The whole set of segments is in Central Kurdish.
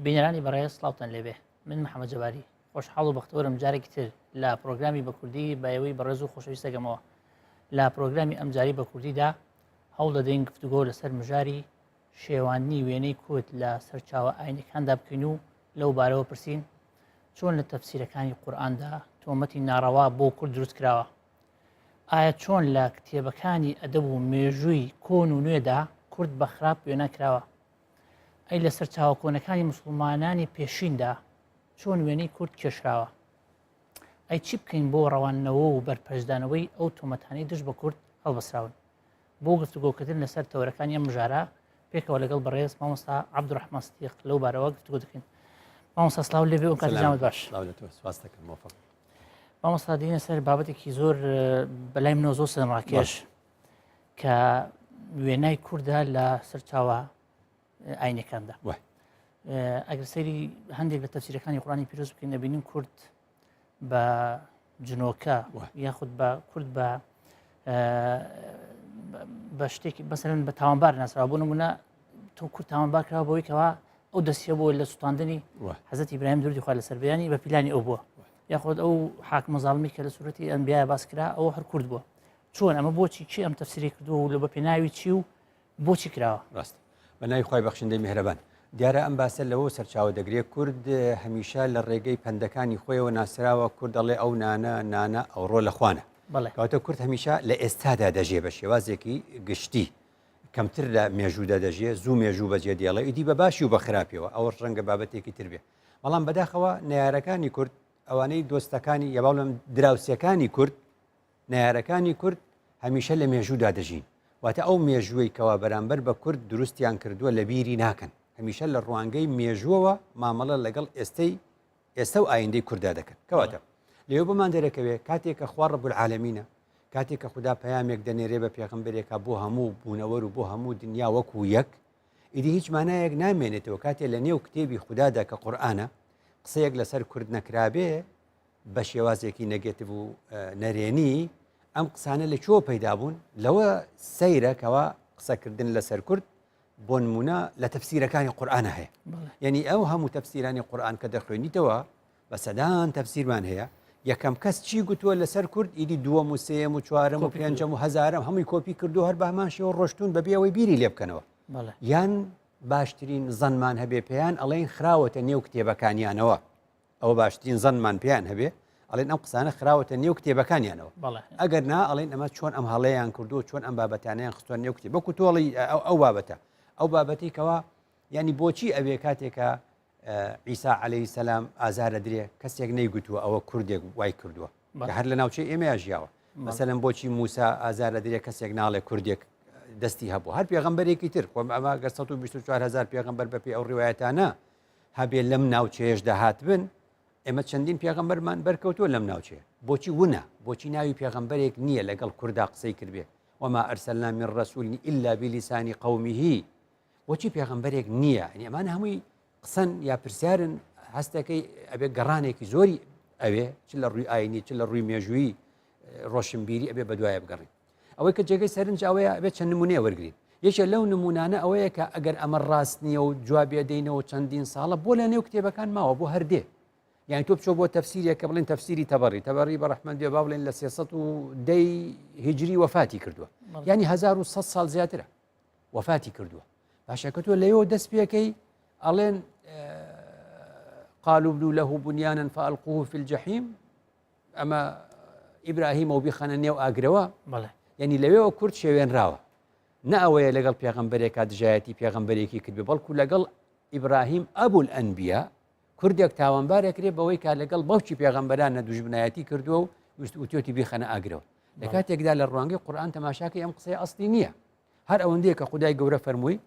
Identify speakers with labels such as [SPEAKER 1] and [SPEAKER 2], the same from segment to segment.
[SPEAKER 1] بینەرانی بەڕێز سڵاوتان لێبێ من محەممەد جەباری خۆشحاڵ و بەختەوەرم جارێکی تر لە پرۆگرامی بە کوردی بایەوەی بەڕێز و خۆشەویستەکەمەوە لە پرۆگرامی ئەمجاری بە کوردیدا هەوڵ دەدەین گفتوگۆ لەسەر مژاری شێواننی وێنەی کورد لە سەرچاوە ئاینەکاندا بکەین و لەو بارەوە پرسین چۆن لە تەفسیرەکانی قورئاندا تۆمەتی ناڕەوا بۆ کورد دروست کراوە، ئایا چۆن لە کتێبەکانی ئەدەب و مێژووی کۆن و نوێدا کورد بە خراپ وێنە کراوە، ئەی لە سەرچاوە کۆنەکانی موسڵمانانی پێشیندا چۆن وێنەی کورد کێشراوە، ئەی چی بکەین بۆ ڕەوانەوە و بەرپەرشدانەوەی ئەو تۆمەتانەی دژ بە کورد هەڵبەسراون. بۆ گفتوگۆکردن لەسەر تەورەکانی ئەم مژارە پێکەوە لەگەڵ بەڕێز مامۆستا عەبدوڕەحمان سدیق لەو بارەوە گفتوگۆ دەکەین. مامۆستا سڵاو لێبێ و کاتی جامت باش. مامۆستا دێنە سەر بابەتێکی زۆر بەلای منەوە زۆر سەرنجڕاکێش کە وێنای کوردە لە سەرچاوە ئاینەکاندا. ئەگەر سەیری هەندێک لە تەفسیرەکانی قورئانی پیرۆز بکەین دەبینین کورد بە جنۆکە یاخود بە کورد بە شتێکی بەسەرن بە تاوانبار ناسراوە. بۆ نمونە تۆ کورد تاوانبار کراوە بەوەی کەوا ئەو دەستیە بۆ لە سوتاندنی حەزرەتی ئیبراهیم دروردی خوا لەسەر بەیانی بە پیلانی ئەو بووە، یاخود ئەو حاکمە زاڵمی کە لە سوورەتی ئەنبیا باس کرا ئەوە هەر کورد بووە. چۆن ئەمە بۆچی چی ئەم تەفسیری کردووە و لە بە پێناوی چی و بۆچی کراوە؟
[SPEAKER 2] ڕاست بەناوی خوای بەخشندەی میهرەبان. دیارە ئەم باسە لەوە سەرچاوە دەگرێت کورد هەمیشە لە ڕێگەی پەندەکانی خۆیەوە ناسراوە. کورد دەڵێ ئەو نانە ئەوڕۆ لە خوانە. کەواتە کورد هەمیشە لە ئێستادا دەژێ بە شێوازێکی گشتی کەمتر لە مێژوودا دەژێ، زوو مێژوو بەجێ دێڵێ ئیدی بە باشی و بە خراپیەوە ئەوە ڕەنگە بابەتێکی تر بێ. بەڵام بەداخەوە نەیارەکانی کورد ئەوانەی دۆستەکانی یا باڵم دراوسەکانی کورد نەیارەکانی کورد هەمیشە لە مێژوودا دەژین، واتە ئەو مێژووی کەوا بەرامبەر بە کورد دروستیان کردووە لە بیری ناکەن، هەمیشە لە ڕوانگەی مێژووەوە مامەڵە لەگەڵ ئێستا و ئایندەی کووردا دەکەن. کەواتە لێو بمان دەرەکەوێ کاتێک کە خوا ڕەب العالەمینە، کاتێک کە خوددا پەیامێک دەنێرێ بە پێغەمبەرێکە بۆ هەموو بوونەوەر و بۆ هەموو دنیا وەکو یەک، ئیدی هیچ مانایەک نامێنێتەوە کاتێک لە نێو کتێبی خوددادا کە قورئانە قسەیەک لەسەر کورد نەکرابێ بە شێوازێکی نەگێتیڤ و نەرێنی، ئەم قسانە لە چۆ پەیدا بوون؟ لەوە سەیرەکەوە قسەکردن لەسەر کورد بۆ نمونە لە تەفسیرەکانی قورئانە هەیە. یعنی ئەو هەموو تەفسیرانی قورئان کە دەخوێنیتەوە بە سەدان تەفسیرمان هەیە، یەکەم کەس چی گوتووە لەسەر کورد ئیدی دووەم و سێەم و چوارەم و پێنجەم و هەزارەم هەمووی کۆپی کردو هەر بە هەمان شێوە ڕۆشتون بەبێ ئەوەی بیری لێ بکەنەوە. یان باشترین زەنمان هەبێ پێیان ئەڵێن خراوەتە نێو کتێبەکانیانەوە، ئەوە باشترین زەنمان پێیان هەبێ ئەڵێن ئەم قسانە خراوەتە نێو کتێبەکانیانەوە. ئەگەر نا ئەڵێن ئەمە چۆن ئەم هەڵەیان کردووە، چۆن ئەم بابەتانیان خستووە نێو کتێب بەکو تۆڵی ئەو بابەتە ئەو بابەتی کەوا ینی بۆچی ئەوێ کاتێکە عیسا عەلەیهی سەلام ئازارە درێ کەسێک نەیگوتووە ئەوە کوردێک وای کردووە کە هەر لە ناوچەی ئێمەیە ژیاوە. مەسەلەن بۆچی موسا ئازارە درێ کەسێک ناڵێ کوردێک دەستی هەبوو، هەر پێغەمبەرێکی تر خۆ ئەمە گە 124,000 پێغەمبەر بەپێ ئەو ڕیوایەتانە هەبێ لەم ناوچەیەشدا هاتبن، ئێمە چەندین پێغەمبەرمان بەرکەوتووە لەم ناوچەیە. بۆچی وونە؟ بۆچی ناوی پێغەمبەرێک نییە لەگەڵ کووردا قسەی کردبێ؟ وما ئەرسەلنا من ڕەسوول ئیلا بلیسانی قەومیه. بۆچی پێغەمبەرێک نییە؟ ئەمان هەمووی قسەن یا پرسیارن هەستەکەی ئەبێ گەڕانێکی زۆری ئەوێ چ لە ڕووی ئاینی چ لە ڕووی مێژووی ڕۆشنبیری ئەبێ بەدوایە بگەڕین. ئەوەی کە جێگەی سەرنج ئەوەیە ئەبێت چەند نمونەیە وەرگین. یەکێک لەو نمونانە ئەوەیە کە ئەگەر ئەمە ڕاست نییە و جوابێ دەینەوە چەندین ساڵە بۆ لە نێو کتێبەکان ماوە بۆ هەردێ. یعنی تۆ بچۆ بۆ تەفسیرێکە بڵێن تەفسیری تەبەڕی بەڕەحمەن دێ با بڵێن لە 310 هیجری وەفاتی کردووە، یعنی 1100 ساڵ زیاترە وەفاتی کردووە. باشەکە تۆ لەوە دەست پێکەی ئەڵێن قالوا ابنوا له بنيانا فألقوه في الجحيم، ئەمە ئیبراهیمە و بیخەنە نێو ئاگرەوە. یعنی لەوێەوە کورد شێوێنراوە، نە ئەوەیە لەگەڵ پێغەمبەرێکا دژایەتی پێغەمبەرێکی کردبێ، بەڵکو لەگەڵ ئیبراهیم ئەبول ئەنبیا کوردێک تاوانبارێکرێ بەوەی کا لەگەڵ بەوچی پێغەمبەران نەدوژمنایەتی کردووە و وتۆتی بیخەنە ئاگرەوە. لە کاتێکدا لە ڕوانگەی قورئان تەماشاکەی ئەم قسەی ئەسڵی نییە. هەر ئەوەندەیە کە خودای گەورە فەرمووی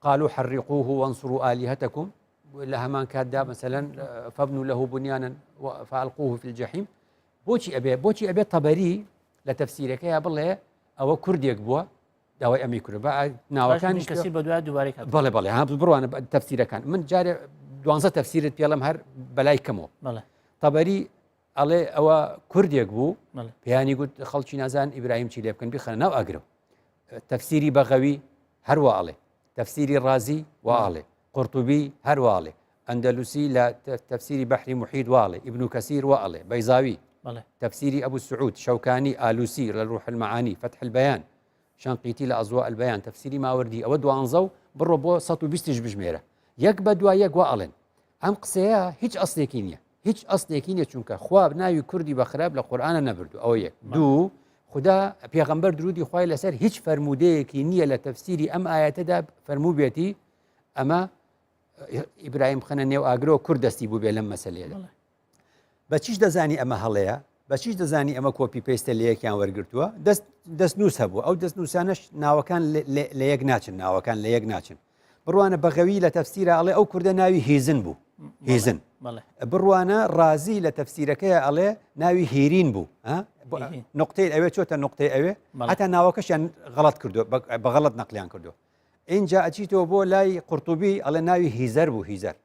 [SPEAKER 2] قالوا حرقوه وانصروا آلهتكم، لە هەمان کاتدا مەسەلەن فابنوا له بنيانا فألقوه في الجحيم. بۆچی ئەبێ تەبەری لە تەفسیرەکەیە بڵێ ئەوە کوردێک بووە داوای ئەمی کورد ناوەکانی
[SPEAKER 1] کەسی بە دوای دووبارەی کات.
[SPEAKER 2] بەڵێ ها بڕوانە تەفسیرەکان من جارێ 12 تەفسیرت پێڵم هەر بەلای کەمەوە. تەبەری ئەڵێ ئەوە کوردێک بوو، پێیانی گوت خەڵکی نازان ئیبراهیم چی لێ بکەن بیخەنە ناو ئەگرەوە. تەفسیری بەغەوی هەروە ئەڵێ، تەفسیری ڕازی وا ئەڵێ، قورتوبی هەروە ئەڵێ، ئەندەلوسی لە تەفسیری بەحری محید واڵێ، ئیبن کەسیر واڵێ، بەیزاوی تفسيري أبو السعود، شوكاني، آلوسي للروح المعاني، فتح البيان، شنقيطي لأضواء البيان، تفسيري ماوردي أود وأنزو برو بو سطو بيستج بجميرة يك بدوا يك وألن أم قصيا هيج أصليكينيا هيج أصليكينيا چونك خواب ناوي كردي بخراب لقرآن نبردو أو يك دو خدا پیغمبر درودي خوای لسر هیچ فرموده کی نیه لتفسيري أم آيات دا فرمو بيتي أما إبراهيم خنا نيو أجرو كردستي بو بيلم مسألة ده بەچیش دەزانی ئەمە هەڵەیە بەچیش دەزانی ئەمە کۆپی پێستە لە یەکیان وەرگرتووە دەستنووس هەبوو ئەو دەستنووسانش ناوەکان لە یەک ناچن ناوەکان لە یەک ناچن بڕوانە بەغەوی لە تەفسیرە ئەڵێ ئەو کوردە ناوی هیزن بوو هیزن بڕوانە ڕازی لە تەفسیرەکەیە ئەڵێ ناوی هێرین بوو نقطەی ئەوێ چۆتە نقطەی ئەوێ هەتا ناوەکەشیان غەڵەت کردو بە غەڵەت نەقلیان کردو اینجا ئەچیتەوە بۆ لای قورتوبی ئەڵێ ناوی هیزەر بوو هیزەر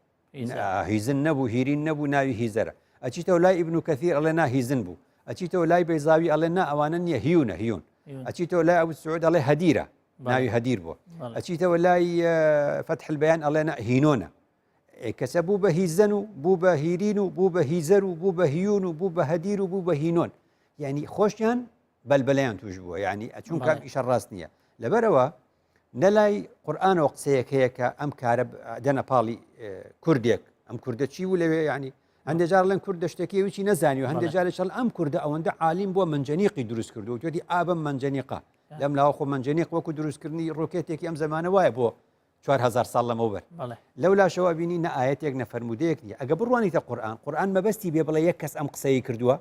[SPEAKER 2] هیزن نەبوو هێرین نەبوو ناوی هیزەرە ئەچیتەوە لای ئیبن کەثیر ئەڵێ نا هیزن بوو ئەچیتەوە لای بەیزاوی ئەڵێ نا ئەوانە نییە هیونە هیون ئەچیتەوە لای ئەبو سعود ئەڵێ هەدیرە ناوی هەدیر بووە ئەچیتەوە لای فتح البەیان ئەڵێ نا هینۆنە کەسە بوو بە هیزن و بوو بە هیرین و بوو بە هیزەر و بوو بە هیون و بوو بە هەدیر و بوو بە هینۆن یعنی خۆشیان بەلبەلەیان توش بووە یعنی چونکە ئیشە ڕاست نییە لەبەرەوە نەلای قورئانەوە قسەیەک هەیە کە ئەم کارە دەنە پاڵی کوردێک ئەم کوردە چی بوو لەوێ یعنی هەندێک جار لەن کوردە شتێکی ویچی نەزانی و هەندێک جارێک ئەم کوردە ئەوەندە عالیم بووە منجەنیقی دروست کردو و توێتی ئابم منجەنیقە لەم لاوە خۆ منجەنیق وەکو دروستکردنی ڕۆکێتێکی ئەم زمانە وایە بۆ 4000 ساڵ لەمەوبەر لەولاشەوە بینی نە ئاەتێک نە فەرمودەیەک نیە ئەگە بڕوانیتە قورئان مەبەستی بێ بڵێ یەک کەس ئەم قسەی کردووە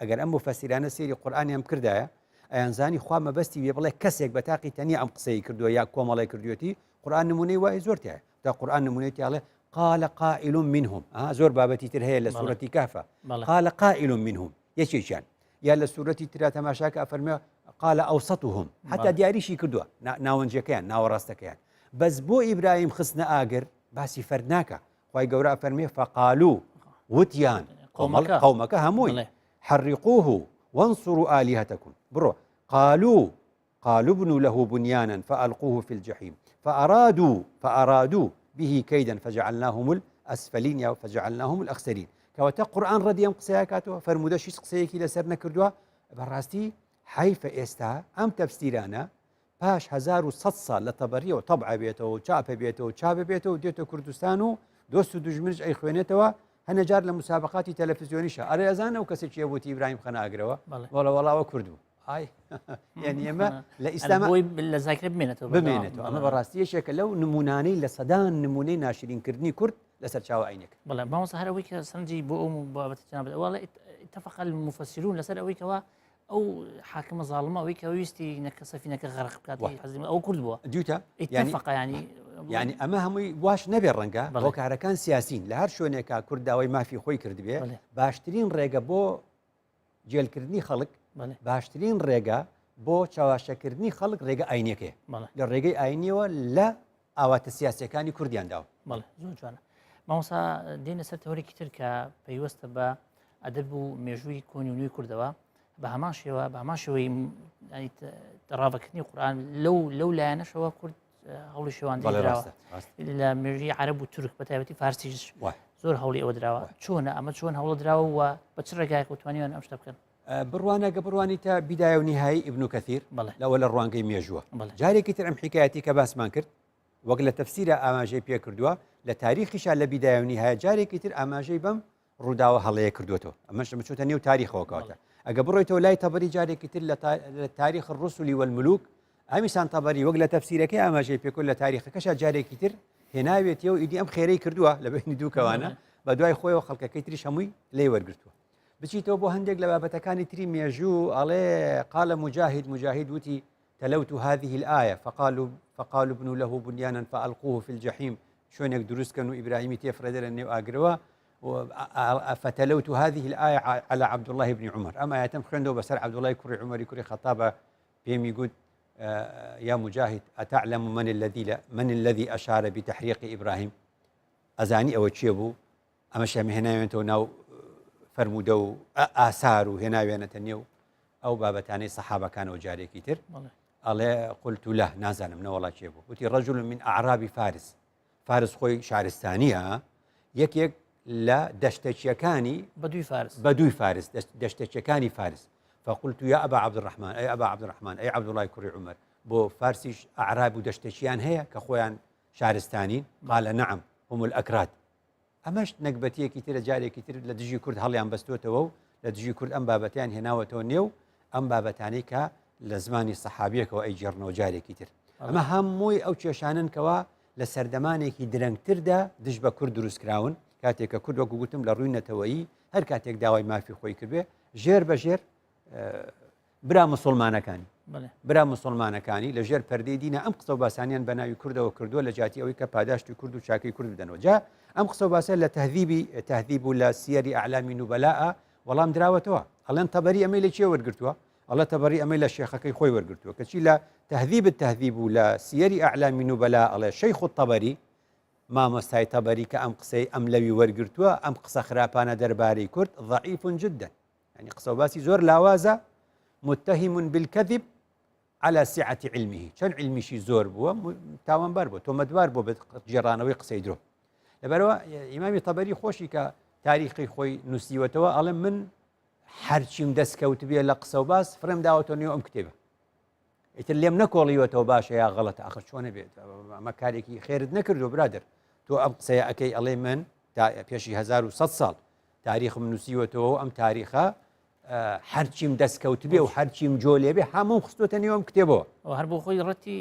[SPEAKER 2] ئەگەر ئەم مفەسیرانە سێری قورئانی ئەم کردایە ئەیانزانی خوا مەبەستی بێ بڵێ کەسێک بە تاقی تەنیا ئەم قسەی کردووە یا کۆمەڵی کردوێتی قورئان نمونەی وای زۆرتایە تا قورئان نمونەیەتی ئەڵێ قال قائل منهم زور بابتي ترهي لسورة كهف قال قائل منهم يشيشان يا لسورة ترى تماشاك أفرمي قال أوسطهم حتى دياريشي كدوا ناونجكيان ناوراستكيان بس بو إبراهيم خصنا آجر باسي فردناك خواي قوراء فرمي فقالوا وتيان قومك هموي حرقوه وانصروا آلهتكم برو قالوا ابنوا له بنيانا فألقوه في الجحيم فأرادوا به كيدا فجعلناهم الأسفلين أو فجعلناهم الأخسرين كواتا قرآن رديم قسياكاتو فرمودا شيس قسياكي لسر نكردوا براستي حيف إستا أم تفسيرانا باش 1100 سال لطبرية وطبع بيته وشاب بيته ديتو كردستانو دوستو دجمنج أي خوينتوا هنا جار لمسابقات تلفزيونيشة أري أزانا وكسيتش يبوتي إبراهيم خنا أقروا والله وكردو هاي يعني اما لاسلام
[SPEAKER 1] بوي بالذاكره
[SPEAKER 2] بمينته انا براستي شكل لو نموناني لصدان نموني ناشرين كردني كرد لسر شاو عينك
[SPEAKER 1] والله ما هو صهر ويك سنجي بو بابت الجناب والله اتفق المفسرون لسر ويك او حاكم ظالمه ويك ويستي نك سفينه غرق كاتي حزم او كرد بو
[SPEAKER 2] ديوتا
[SPEAKER 1] اتفق
[SPEAKER 2] يعني اما هم واش نبي الرنقه وكاركان سياسيين لهر شونيكا كرداوي ما في خوي كرد بيه باشترين ريقه بو جيل كردني خلق باشترین ڕێگە بۆ چاواشەکردنی خەڵک ڕێگە ئاینەکەی لە ڕێگەی ئاینیەوە لە ئاواتە سیاسەکانی کوردیانداوە
[SPEAKER 1] بەڵێ زۆر جوانە مامۆستا دێنە سەر تەوەرێکی تر کە پەیوەستە بە ئەدەب و مێژووی کۆنیونی کوردەوە بە هەمان شێوەی ڕاوەکردنی قورئان لەو لایەنەشەوە کورد هەوڵی شێوان دراوە لە مێژووی عەرەب و تورک بەتایبەتی فارسیش زۆر هەوڵی ئەوە دراوە چۆنە ئەمە چۆن هەوڵە دراوە و بە چ ڕێگایەک توانیان ئەم شتە بکەن
[SPEAKER 2] بڕوانەگە بڕوانی تا بیدایە و نهایی ئیبن کەثیر لەوە لە ڕوانگەی مێژووە جارێکی تر ئەم حکایەتی کە باسمان کرد وەک لە تەفسیرە ئاماژەی پێ کردووە لە تاریخیشا لە بیدایە و نهایە جارێکی تر ئاماژەی بەم ڕووداوە هەڵەیە کردوێتەوە ئەمەش چۆتە نێو تاریخەوە کەواتە ئەگە بڕۆیتەوە لای تەبەری جارێکی تر لە تاریخ الرسل والملوک ئەمیسان تەبەری وەک لە تەفسیرەکەی ئاماژەی پێکرد لە تاریخەکەشا جارێکی تر هێناوێتەوە ئیدی ئەم خێرەی کردووە لە بینی دوو کەوانە بە دوای خۆیەوە خەڵکەکەی تریش هەمووی لێ وەرگرتووە بچیتەوە بۆ هەندێک لە بابەتەکانی تری مێژوو ئەڵێ قال مجاهد وتی تلوت هذه الآية فقالوا ابنوا له بنيانا فألقوه في الجحيم شلونك دروست كانوا إبراهيمي تفرد النيو أقروا فتلوت هذه الآية على عبد الله بن عمر أما يتم خندو بسر عبد الله كري عمر كري خطابة بهم يقول يا مجاهد أتعلم من الذي أشار بتحريق إبراهيم أزاني أو تشيبو أما شام هنا ينتو فرموده و آثار و هێناوێنەتە نێو ئەو بابەتانەی سەحابە کانەوە جارێکی تر ئەڵێ قلت له نازانم نەوەڵا چێ بوو وتی رجل من أعراب فارس خۆی شارستانیە یەکێک لە دەشتەچیەکانی بەدووی فارس دەشتەچیەکانی فارس فقلت يا أبا عبد الرحمن أي أبا عبد الرحمن أي عبد الله كري عمر بو فارسيش أعراب ودشتشيان هي كخويان شارستانين قال نعم هم الأكراد أمش نقبتي كتير جاري كتير لدجي كرد هليان بستوتو لدجي كرد أم بابتان هنا وتونيو أم بابتاني ك لزماني الصحابية كوا أي جرنا وجاري كتير أما هموي أو تشانن كوا لسردماني كي درنكتر دا دج بكرد دروس كراون كاتيك كرد وقوتم لروينا توي هر كاتيك داوي ما في خوي كربه جير بجير برا مسلمانەکانی برا مسلمانەکانی لە ژێر پەردەی دینە ئەم قسە و باسانیان بە ناوی کوردەوە کردووە لە جاتی ئەوەی کە پاداشتی کورد و چاکەی کورد بدەنەوە جا ئەم قسە و باسە لە تەهذیب و لە سیەری ئەعلامی نوبەلاء وەڵام دراوەتەوە ئەڵێن تەبەری ئەمەی لە چێ وەرگرتووە ئەڵە تەبەری ئەمەی لە شێخەکەی خۆی وەرگرتووە کەچی لە تەهذیب و لە سیەری ئەعلامی نوبەلاء ئەڵێ شەیخ الطەبەری مامۆستای تەبەری کە ئەم قسەی ئەم لەوی وەرگرتووە ئەم قسە خراپانە دەربارەی کورد ضعیف جدا يعني قصة باسي زور لاوازة متهم بالكذب على سعة علمه كان علمي شي زور بوا تاوان باربو تو مدوار بو جيرانوي قصة يدرو لبروا إمامي طبري خوشي كتاريخي خوي نسيوتوا ألم من حرشيم دسكوت بيه لقصة وباس فرم داوتوني أم كتبه اللي منكولي وتوباش يا غلط آخر شلون بيت ما كاريكي خير نكردو برادر تو أم قصة أكي ألي من بيشي 1100 سال تاريخ من نسيوتوا أم تاريخه هرچیم دەستکەوت بێ و هەرچیم جۆلێ بێ هەموو خستوتەنیوەم کتێبەوە
[SPEAKER 1] هەر بۆ خۆی ڕەتی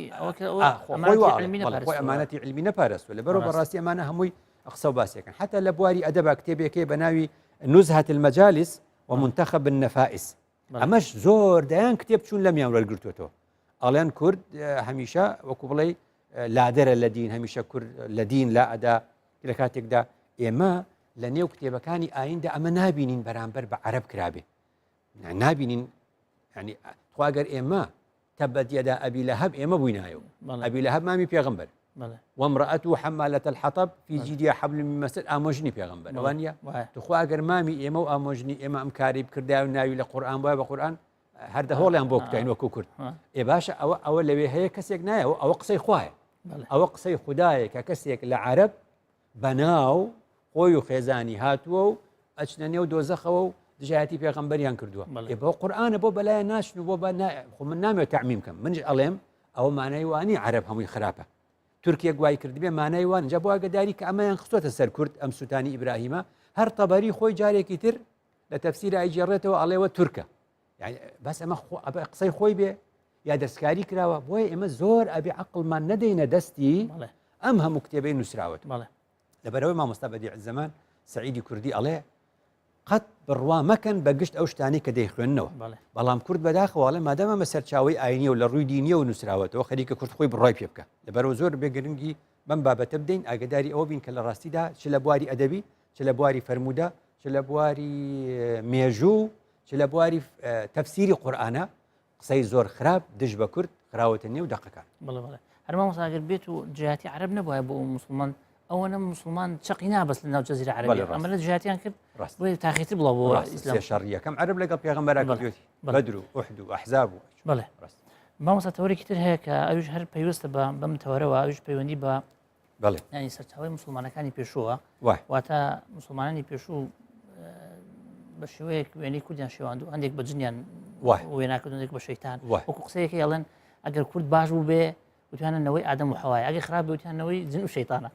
[SPEAKER 2] خۆی ئەمانەتی علمی نەپارێستوە لەبەرەوە بەڕاستی ئەمانە هەمووی قسە و باسیەکەن حتا لە بواری ئەدەبا کتێبێکی بە ناوی نزهة المجالس ومنتخب النفائس ئەمەش زۆر دەیان کتێب چوون لەمیان وەرگرتوێتەوە ئەڵێن کورد هەمیشە وەکو بڵێ لادەرە لە دین هەمیشە کورد لە دین لا ئەدا لە کاتێکدا ئێمە لە نێو کتێبەکانی ئایندا ئەمە نابینین بەرامبەر بە عەرەب کرابێ نابینین يعني خواگەر ئێمە تەبەت یەدا ئەبی لەهەب ئێمە بووینایەوە ئەبی لەهەب مامی پێغەمبەر وامرأته حمالة الحطب في جيدها حبل من مسد ئامۆژنی پێغەمبەر ئەوانە تخواگەر مامی ئێمە و ئامۆژنی ئێمە ئەم کاری بکردای و ناوی لە قورئان وایە بە قورئان هەر دەهۆڵیان بۆ کوتاین وەکو کورد ئێ باشە ئەوە لەوێ هەیە کەسێک نایە ئەوە قسەی خوایە ئەوە قسەی خودایە کە کەسێک لە عەرەب بەناو خۆی و خێزانی هاتووە و ئەچنە نێو دۆزەخەوە و دژایەتی پێغەمبەریان کردووە بۆ قورئانە بۆ بەلایە ناچن و بۆ خۆ من نامەوێت تەعمیم بکەم منش ئەڵێم ئەوە مانای وانی عەرەب هەمووی خراپە تورکیە گوای کردبێ مانای وان جا بۆ ئاگداری کە ئەمەیان خستوەتە سەر کورد ئەم سوتانی ئیبراهیمە هەر تەبەری خۆی جارێکی تر لە تەفسیرە ئەیجێڕێتەوە ئەڵێوە تورکە يعني بس ئەمە قسەی خۆی بێ یا دەستکاری کراوە بۆیە ئێمە زۆر ئەبێ عەقڵمان نەدەینە دەستی ئەم هەموو کتێبەی نووسراوەت لەبەرەوەی مامۆستا بەدیع الزەمان سەعیدی کوردی ئەڵێ قەت بڕوا مەکەن بە گشت ئەو شتانی کە دەیخوێننەوە بەڵام کورد بەداخەواڵێ مادام ئەمە سەرچاوی ئاینیە و لە ڕووی دینیە و نووسراوەتەوە خەریکە کورد خۆی بڕای پێ بکە لەبەرەوە زۆر بێگرنگی بەم بابەتە بدەین ئاگداری ئەوە بین کە لە ڕاستیدا چ لە بواری ئەدەبی چ لە بواری فەرموودە چ لە بواری مێژوو چ لە بواری تەفسیری قورئانە قسەی زۆر خراپ دژ بە کورد خراوەتە نێو دەقەکان
[SPEAKER 1] هەر مامۆستا ئەگەر بێت و جیهاتی عەرەب نەبووە بۆ مسلمان ئەوەنە مسلمان چەقی نابەست لە ناو جەزیرە عەرەبیە ئەمە لە جیهاتیان کرد بۆیە تاخیرتر بڵاو بۆ ئیسلام
[SPEAKER 2] شەڕیەکەم عەرەب لەگەڵ پێغەمبەرا کردوێتی بەدر و ئوحد و ئەحزاب و
[SPEAKER 1] بەڵێ مامۆستا تەوەرێکی تر هەیە کە ئەویش هەر پەیوەستە بەم تەوەرەوە ئەویش پەیوەندی بە
[SPEAKER 2] بەڵێ
[SPEAKER 1] ینی سەرچاوەی مسلمانەکانی پێشووە واتە مسلمانانی پێشوو بە شێوەیەک وێنەی کوردیان شێواندوو هەندێک بە جنیان وێناکردنێک بە شەیتان وەکو قسەیەکی ئەڵێن ئەگەر کورد باش بوو بێ وتیانەوەی ئادەم و حەوایە ئەگەر خراپ وتیانەوەی جن و شەیتانە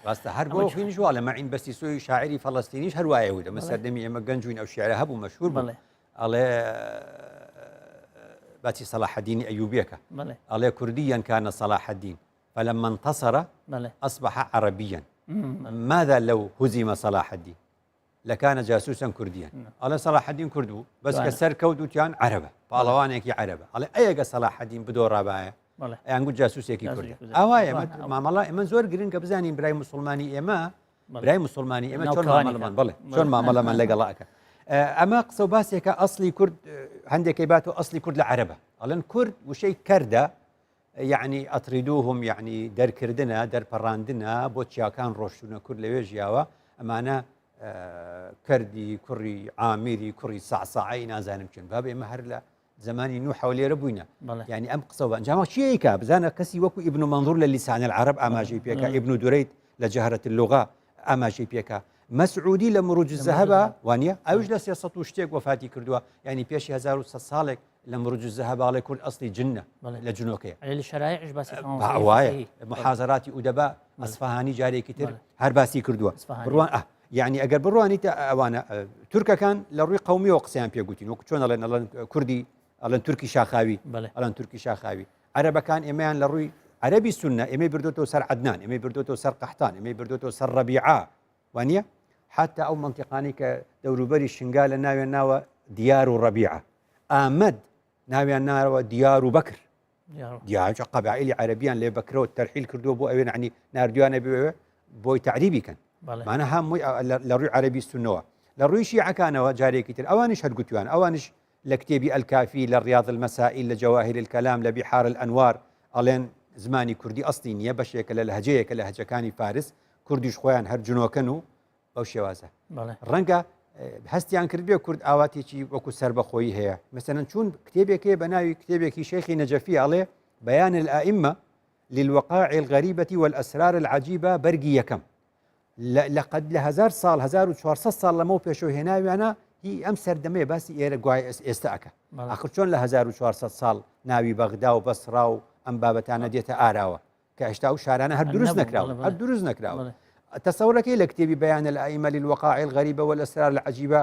[SPEAKER 2] ڕاستە هەر بۆ خوێنیش وا لە مەعین بەستیسۆی شاعری فەڵەستینیش هەروایە بوو دەمە سەردەمی ئێمە گەنجوین ئەو شیعرە هەبوو مەشهور بوو ئەڵێ باچی صلاح الدین ئەیوبیەکە ئەڵێ کوردیا كان صلاح الدين فلما انتصر أصبح عربيا ماذا لو هزم صلاح الدين لكان جاسوسا كرديا على صلاح الدين كردو بس كسر كودوتيان عربة بالوانك عربة على أي صلاح الدين بدور رباية يعني جاسوسي كردي أوايا ما ملا من زور جرين كبزاني براي مسلماني إما براي مسلماني إما شون ما ملا من بله شون ما ملا من لقلاك أما قصوباسي كأصلي كرد عندك يباتوا أصلي كرد العربة على كرد وشيء كردة يعني أطردوهم يعني در كردنا در براندنا بوتشا كان روشنا كرد لويجياوا أما أنا كردي كري عامري كري صعصعي نازانم كن باب إما هرلا زماني نوح ولي ربوينا يعني أم قصوبا جامع شيء كاب زانا كسي وكو ابن منظور للسان العرب أما جي بيكا ابن دريد لجهرة اللغة ئاماژەی پێکا مەسعودی لە مروج الزەهەبە وانە ئەوش لە 300 شتێک وفاتی کردووە یعنی پێشی 1100 ساڵێک لە مروج الزەهەباڵێ کورد ئەسڵی جنە لە جنۆکەیە
[SPEAKER 1] لە شرایعش باسی
[SPEAKER 2] وایە محازەراتی ئودەبا ئەسفەهانی جارێکی تر هەر باسی کردووە بڕوان یعنی ئەگەر بڕوانیتە ئەوانە تورکەکان لە ڕووی قەومیەوە قسەیان پێگوتین وەکو چۆن ئەڵێن کوردی ئەڵێن تورکی شاخاوی ئەڵێن تورکی شاخاوی عەرەبەکان ئێمەیان لە ڕووی عەرەبی سونە ئێمەی بردوتەوە سەر عەدنان ئێمەی بردوتەوە سەر قەحتان ئێمەی بردوتەوە سەر ڕەبیعا وانە حتا ئەو منتیقانی کە دەوروبەری شنگا لە ناوێن ناوە دیار و ڕەبیعە ئامەد ناویان ناوە دیار و بەکر دیارچ قەبائیلی عەرەبیان لێ بەکرەوە تەرحیل کردووە بۆ ئەوێن عنی ناردویانە بوێ بۆی تعریبی کەن مانە هەمووی لە ڕووی عەرەبی سونەوە لە ڕووی شیعەکانەوە جارێکی تر ئەوانش هەرگوتویان ئەوانش لە کتێبی ئەلکافی لە ڕیاض المەسائل لە جەواهر الکەلام لە بیحار الئەنوار ئەڵێن زمانی کوردی ئەسڵی نییە بەشێکە لە لەهجەیەکە لە هەجەکانی فارس کوردیش خۆیان هەر جنۆکەن و بەو شێوازە ڕەنگە هەستیان کرد بێ کورد ئاواتێکی وەکو سربەخۆیی هەیە مەسەلەن چون کتێبێکی بە ناوی کتێبێکی شێخی نەجەفی ئەڵێ بەیان الئائمە للوقائع الغريبة والأسرار العجيبة بەرگی یەکەم لەقەد لە 1000 ساڵ 1400 ساڵ لەمەوە پێشەوە هێناویانە هی ئەم سەردەمەیە باسی ئێرە گوای ئێستا ئەکە ئاخر چۆن لە 1400 ساڵ ناوی بەغدا و بەسڕا و ئەم بابەتانە دێتە ئاراوە کە هێشتا و شارانە هەر دروست نەکراوە هەر دروست نەکراوە تەسەورەکەی لە کتێبی بەیان الئائمە للوقائع الغريبة والأسرار العجيبة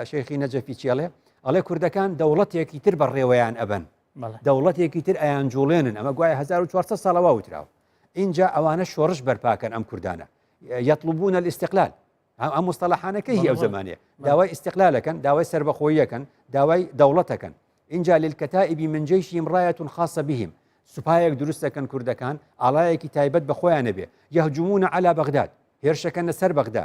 [SPEAKER 2] شێخی نەجەفی چێڵێ ئەڵێ کوردەکان دەوڵەتێکی تر بەڕێوەیان ئەبەن دەوڵەتێکی تر ئەیان جوڵێنن ئەمە گوایە 1400 ساڵەوە وتراوە اینجا ئەوانە شۆڕش بەرپاکەن ئەم کوردانە يطلبون الاستقلال ئەم مستەلاحانەکەی ئەو زمانەیە داوای استقلالەکەن داوای سربەخۆییەکەن داوای دەوڵەتەکەن اینجا للكتائب من جيشهم راية خاصة بهم سوپایەک دروستەکەن کوردەکان ئاڵایەکی تایبەت بە خۆیانە بێ يهجمون على بغداد هێرشەکەنە سەر بەغدا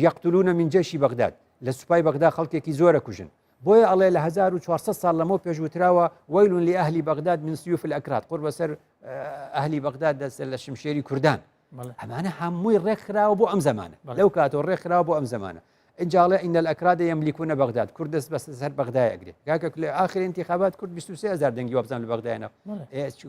[SPEAKER 2] يقتلون من جيش بغداد لە سوپای بەغدا خەڵکێکی زۆرە کوژن بۆیە ئەڵێ لە 1400 ساڵ لەمەوە پێشوتراوە ويل لأهل بغداد من سيوف الأكراد قرب سەر ئەهلی بەغداد لە شمشێری کوردان ئەمانە هەمووی ڕێکخراوە بۆ ئەم زمانە لەو کاتەوە ڕێکخراوە بۆ ئەم زمانە اینجاڵێ إن الأكراد يملكون بغداد كرد بس سر بغداد أجري كاك آخر انتخابات كرد 23,000 دنجي وابزان لبغداد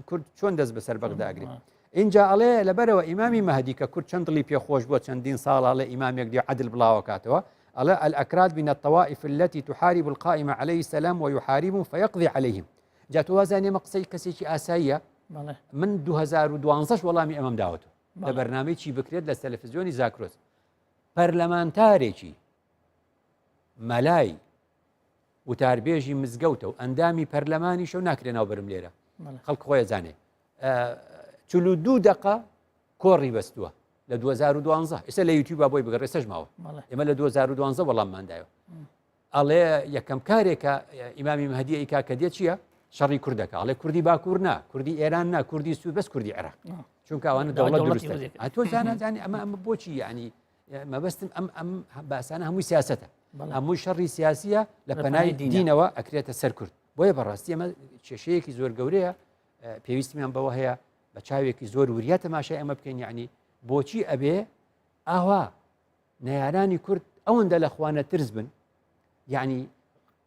[SPEAKER 2] كرد شون دز بسر بغداد أجري اینجا عليه لبروا إمامي مهدي ككرد شندلي بيخوش بوت شندين صال على إمام يقدي عدل بلا وكاتوا على الأكراد من الطوائف التي تحارب القائم عليه السلام ويحاربهم فيقضي عليهم جاتوا زاني مقصي كسيشي آسايا من 2012 والله مي أمام دعوته لبرنامجي بكريد للتلفزيوني زاكروز برلمانتاريشي مەلای وتاربێژی مزگەوتە و ئەندامی پەرلەمانیشە و ناکرێنەوە بەرم لێرە خەڵک خۆیە زانێ 42 دقە کۆڕی بەستووە لە 2012 ئێستا لە یوتیوب بۆی بگەڕێ سەژ ماوە ئێمە لە 2012 وەڵامماندایەوە ئەڵێ یەکەم کارێکە ئیمامی مەهدی ئیکا کە دێت چییە شەڕی کوردەکە ئەڵێ کوردی باکوور نا کوردی ئێران نا کوردی سوود بەس کوردی عێراق چونکە ئەوانە دەوڵەت دروستە تۆ زانانی ئەمە بۆچی یعنی مەبەستم ئەم باسانە هەمووی سیاسەتە هەمووی شەڕی سیاسیە لە پەنای دینەوە ئەکرێتە سەر کورد بۆیە بەڕاستی ئەمە کێشەیەکی زۆر گەورەیە پێویستیان بەوە هەیە بە چاوێکی زۆر وریە تەماشای ئەمە بکەین یعنی بۆچی ئەبێ ئاوا نەیارانی کورد ئەوەندە لە خوانە ترس بن یعنی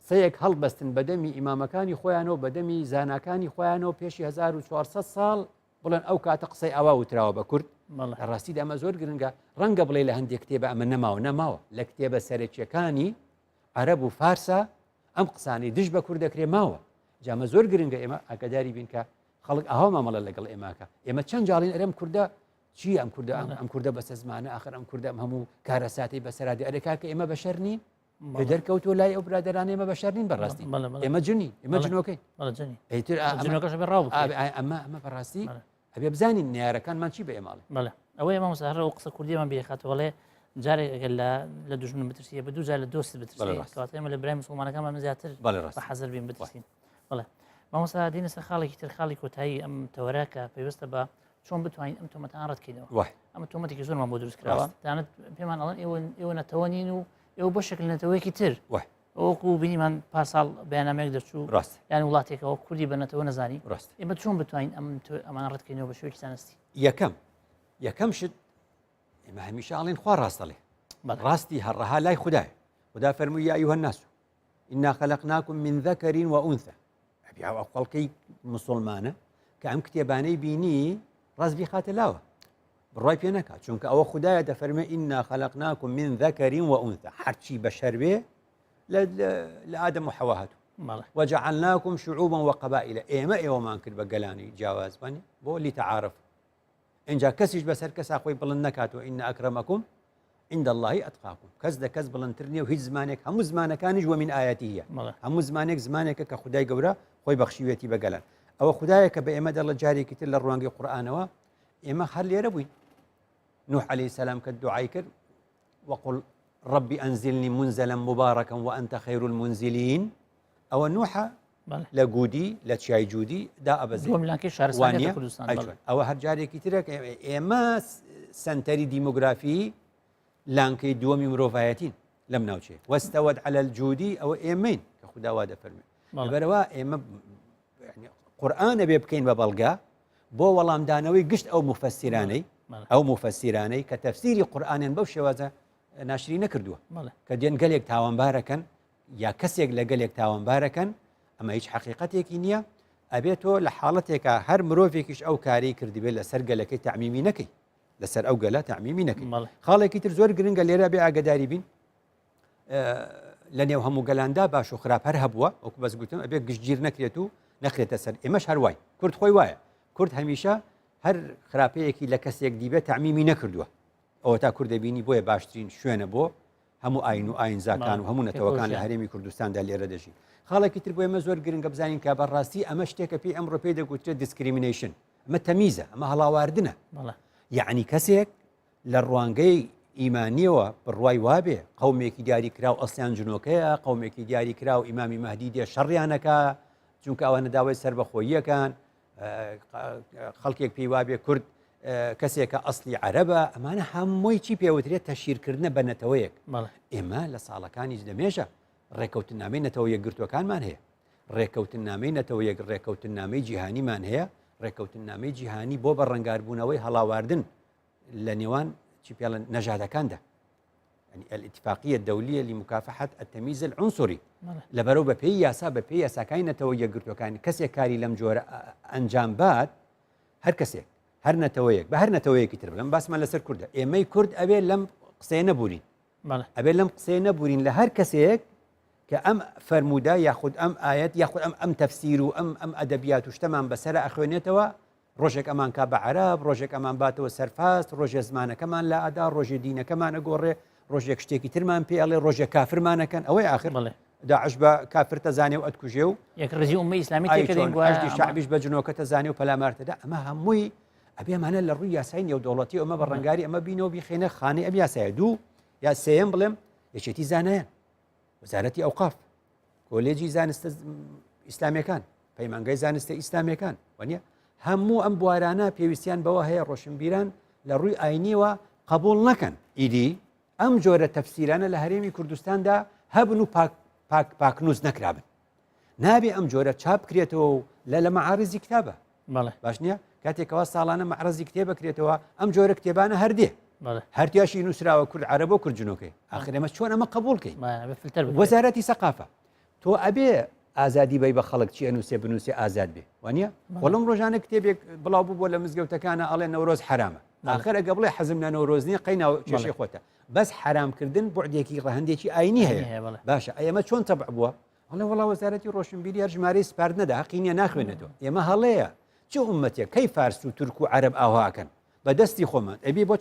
[SPEAKER 2] سەیەک هەڵبەستن بەدەمی ئیمامەکانی خۆیانەوە بەدەمی زاناکانی خۆیانەوە پێشی 1400 ساڵ بڵێن ئەو کاتە قسەی ئاوا وتراوە بە کورد ڕاستی ئەمە زۆر گرنگە ڕەنگە بڵێ لە هەندێک کتێبە ئەمە نەماوە لە کتێبە سەرەکیەکانی عەرەب و فارسە ئەم قسانی دش بە کوور دەکرێ ماوە جامە زۆر گرنگە ئێمە ئاگاداری بین کە خەڵک ئاوا مامەڵە لەگەڵ ئێماکە ئێمە چەند جاڵین ئەرەم کووردە چی ئەم کووردە بەسە زمانە ئاخر ئەم کووردە هەموو کارەساتی بەسەرادی ئەرێکاکە ئێمە بەشەر نین دەرکەوتۆ لای ئەو برادرانە ئێمە بەشەر نین بەڕاستی ئێمە جنی ئێمە جنۆکەی ئەمە بەڕاستی ئەبێ بزانین نیارەکانمان چی بە ئێماڵێ
[SPEAKER 1] بەڵێ ئەوەی ئێمە مەسەحرە و قسە کوردیمان بێخاتەوەڵێ جارێک ئەگەر لە دوژمن بترسیە بە دوو جار لە دۆست بترسێت ئێمە لە برای مسلمانەکانمان زیاتر بە حەزر بین بترسین بڵێ مامۆستا دینە سەر خاڵێکی تر خاڵی کۆتایی ئەم تەوەراکە پێویستە بە چۆن بتوانین ئەم تۆمەتان ڕەتکەینەوە ئەمە تۆمەتێکی زۆرمان بۆ دروست کراوە دانت پێمان ئەڵێن ئێوە نەتەوەنین و ئێوە بۆ شکل نەتەوەیەکی تر وەکو بینیمان پاساڵ بەیانامەیەک دەرچوو یان وڵاتێکەوە کوردی بە نەتەوە نەزانی ئێمە چۆن بتوانین ئەمان ڕەتکەینەوە بە شوێکی زانستی
[SPEAKER 2] یەکەم شت ئێمە هەمیشە ئاڵێن خوا ڕاستەڵێ ڕاستی هەڕەها لای خوددایە خدا فەرمووی یا ئەیوهە الناس ئینا خەلەقناکم من ذەکەر وئونثە ئەو خەڵکەی موسڵمانە کە ئەم کتێبانەی بینی ڕاست بیخاتە لاوە بڕای پێ نەکات چونکە ئەوە خدایە دەفەرمێ ئینا خەلەقناکم من ذەکەر وئونثى هەرچی بەشەر بێ لە ئادەم و حەوا هاتوو وجعلناكم شعوبا وقبائل ئێوەمان کرد بە گەلانی جیاوازبانی بۆ لیتەعارف اینجا کەسیش بەسەر کەسا خۆی بڵند نەکاتەوە ئین ئەکرەمەکم عند الله ئەتقاکم کەس دە کەس بڵندتر نییە و هیچ زمانێک هەموو زمانەکانیش وە من ئایەتی هەیە هەموو زمانێک زمانێکە کە خدای گەورە خۆی بەخشیوێتی بە گەلان ئەوە خدایە کە بە ئێمە دەڵە جارێکی تر لە ڕوانگەی قورئانەوە ئێمە هەر لێرە بووین نوح عليه السلام کە دوعای کرد وقل ربي أنزلني منزلا مباركا وأنت خير المنزلين أو نوحة لجودي لتشاي جودي دا أبزي وانيا أو هرجاري كتيرك إما سنتري ديموغرافي لانكي دومي مروفايتين لم نوشي واستود على الجودي أو إيمين كخدا وادا فرمي بروا إما يعني قرآن بيبكين ببلغا بو والله دانوي قشت أو مفسراني كتفسير قرآن بو شوازة ناشری نەکردووە کە دێن گەلێک تاوانبارەکەن یا کەسێک لە گەلێک تاوانبارەکەن ئەمە هیچ حەقیقەتێکی نییە ئەبێتۆ لە حاڵەتێکە هەر مرۆڤێکیش ئەو کاری کردبێت لەسەر گەلەکەی تعمیمی نەکەی لەسەر ئەو گەلە تعمیمی نەکەی خاڵێکی تر زۆر گرنگە لێرە بێ ئاگداری بین لە نێو هەموو گەلاندا باش و خراپ هەر هەبووە وەکو بەس گوتم ئەبێ گشتگیر نەکرێت و نەخرێتە سەر ئێمەش هەر وای کورد خۆی وایە کورد هەمیشە هەر خراپەیەکی لە کەسێک دیبێت تعمیمی نەکردووە ئەوە تا کوردەبینی بۆیە باشترین شوێنە بۆ هەموو ئاین و ئاینزاکان و هەموو نەتەوەکان لە هەرێمی کوردستاندا لێرە دەژین خاڵێکی تر بۆ ئێمە زۆر گرنگە بزانین کە بەڕاستی ئەمە شتێکە پێی ئەمڕۆ پێی دەگوترێت دیسکریمینیشن ئەمە تەمیزە ئەمە هەڵاواردنە یعنی کەسێک لە ڕوانگەی ئیمانیەوە بڕوای وابێ قەومێکی دیاری کراو ئەسیان جنۆکەیە قەومێکی دیاری کراو ئیمامی مەهدی دێ شەڕیانەکە چونکە ئەوە نەداوای سربەخۆییەکان خەڵکێک پێی وابێ کورد کەسێکە ئەسلی عەرەبە ئەمانە هەمووی چی پێوترێت تەشیرکردنە بە نەتەوەیەک ئێمە لە ساڵەکانی دەمێژە ڕێکەوتنامەی نەتەوەیەک گرتوەکانمان هەیە ڕێکەوتنامەی نەتەوەیەک ڕێکەوتنامەی جیهانیمان هەیە ڕێکەوتنامەی جیهانی بۆ بە ڕەنگاربوونەوەی هەڵاواردن لە نێوان چی پێڵە نەژادەکاندا يعني الاتفاقية الدولية لمكافحة التمييز العنصري لبرو بپی یاسا بپی یاساکانی نەتەوەیەک گرتوەکان کەسێک کاری لەم جۆرە ئەنجام بات هەر کەسێک هەر نەتەوەیەک بە هەر نەتەوەیەکی تر بڵم باسمان لەسەر کوردە ئێمەی کورد ئەبێ لەم قسەیە نەبوورین ئەبێ لەم قسەیە نەبوورین لە هەر کەسێک کە ئەم فەرمودا یاخود ئەم ئاەت یاخود ئەم تەفسیر و ئەم ئەدەبیات و شتەمان بەسەر ئەخوێنێتەوە ڕۆژێک ئەمان کا بە عەرەب ڕۆژێک ئەمان باتەوە سەرفاست ڕۆژێ زمانەکەمان لە ئادا ڕۆژێ دینەکەمان ئەگۆڕێ ڕۆژێک شتێکی ترمان پێڵێ ڕۆژێک کافرمانەکەن ئەوەی ئاخر داعش بە کافر تەزانێ و ئەتکوژێ و
[SPEAKER 1] یەک ڕێزی ئومەی ئیسلامی تێکردی
[SPEAKER 2] شعبیش بە جنۆکە تەزانێ و پەلامارتەدا ئەمە هەمووی ئەبێمانە لە ڕووی یاسای نێودەوڵەتی ئەمە بە ڕەنگاری ئەمە بینەوە بیخێنە خانەی ئەم یاسایە دوو یا سێیەم بڵێم یەکێتی زانایە وەزارەتی ئەوقاف کۆلێجی زانستە ئیسلامیەکان پەیمانگای زانستە ئیسلامیەکان وانە هەموو ئەم بوارانە پێویستیان بەوە هەیە ڕۆشنبیران لە ڕووی ئاینیەوە قبول نەکەن ئیدی ئەم جۆرە تەفسیرانە لە هەرێمی کوردستاندا هەبن و پاکنووس نەکرابن نابێ ئەم جۆرە چاپ کرێتەوە و لە مەعارزی کتابە باش نییە کاتێکەوە ساڵانە مەعرزی کتێب بکرێتەوە ئەم جۆرە کتێبانە هەردێ هەرتیاشی نووسراوە کورد عەرەبە و کورد جنۆکەی ئاخر ئەمە چۆن ئەمە قبولکەین وەزارەتی سەقافە تۆ ئەبێ ئازادی بی بە خەڵک چی ئەنووسێ بنووسێ ئازاد بێ وانە وەڵام ڕۆژانە کتێبێک بڵاو بوو بۆ لە مزگەوتەکانە ئەڵێ نەورۆز حرامە ئاخر ئەگە بڵێ حەزم لە نەورۆز نییە قەینا کێشەی خۆتە بەس حرامکردن بوعدێکی ڕەهەندێکی ئاینی هەیە باشە ئەمە چۆن تەبع بووە ئەڵێ وەڵا وەزارەتی ڕۆشنبیری هەر ژمارەی سپارد نەدا حەقی نییە ناخوێنێتەوە ئێمە هەڵەیە چه ئومەتێک کەی فارس و تورک و عەرەب ئاواکەن بە دەستی خۆمان ئەبی بۆ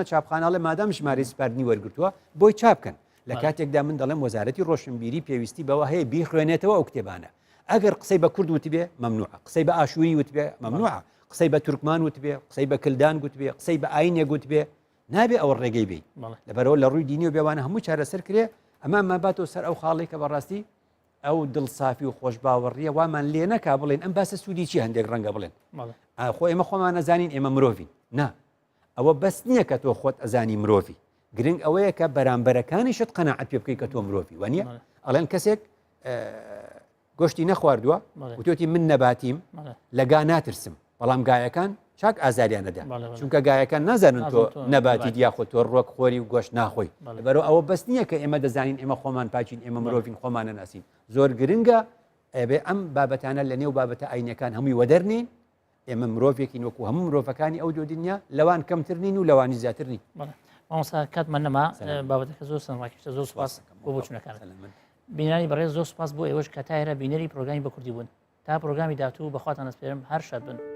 [SPEAKER 2] چاپخانەڵێ مادام ژمارەی سپاردنی وەرگرتووە بۆی چاپکەن لە کاتێکدا من دەڵێم وەزارەتی ڕۆشنبیری پێویستی بەوە هەیە بیخوێنێتەوە ئەو کتێبانە ئەگەر قسەی بە کورد وتبێ مەمنوعە قسەی بە ئاشووری وتبێ مەمنوعە قسەی بە تورکمان وتبێ قسەی بە کلدان گوتبێ قسەی بە ئاینێک گوتبێ نابێ ئەوە ڕێگەی بێ لەبەرەوە لە ڕووی دینی و بێوانە هەموو چارەسەر کرێ ئەمە ماباتەوە سەر ئەو خاڵی کە بەڕاستی ئەو دڵسافی و خۆش باوەڕیە وامان لێ نەکا بڵێن ئەم باسە سوودی چی هەندێک ڕەنگە بڵێن خۆ ئێمە خۆمان نەزانین ئێمە مرۆڤین نا ئەوە بەس نییە کە تۆ خۆت ئەزانی مرۆڤی گرنگ ئەوەیە کە بەرامبەرەکانیشت قەناعەت پێ بکەی کە تۆ مرۆڤی وانە ئەڵێن کەسێک گۆشتی نەخواردووە وتۆتی من نەباتیم لەگا ناترسم بەڵام گایەکان چاک ئازاریانەدا چونکە گایەکان نازانن تۆ نەباتیت یاخۆ تۆ ڕۆک خۆری و گۆشت ناخۆی بەرەوە ئەوە بەس نییە کە ئێمە دەزانین ئێمە خۆمان پاچین ئێمە مرۆڤین خۆمانە ناسین زۆر گرنگە ئەبێ ئەم بابەتانە لە نێو بابەتە ئاینەکان هەمووی وەدەرنین ئێمە مرۆڤێکین وەکو هەموو مرۆڤەکانی ئەو دو دنیا لەوان کەمترنین و لەوانی زیاترنی.
[SPEAKER 1] مامۆستا کاتمان نەما بابەتەکە زۆر سەرڕاکێشە زۆر سوپاس بۆ بۆچوونەکان. بینانی بەڕێز زۆر سوپاس بۆ ئێوەش کە تا ئێرە بینەری پرۆگرامی بە کوردی بوون تا پرۆگرامی داهاتوو بەخواتان دەسپێرم هەر شاد بن.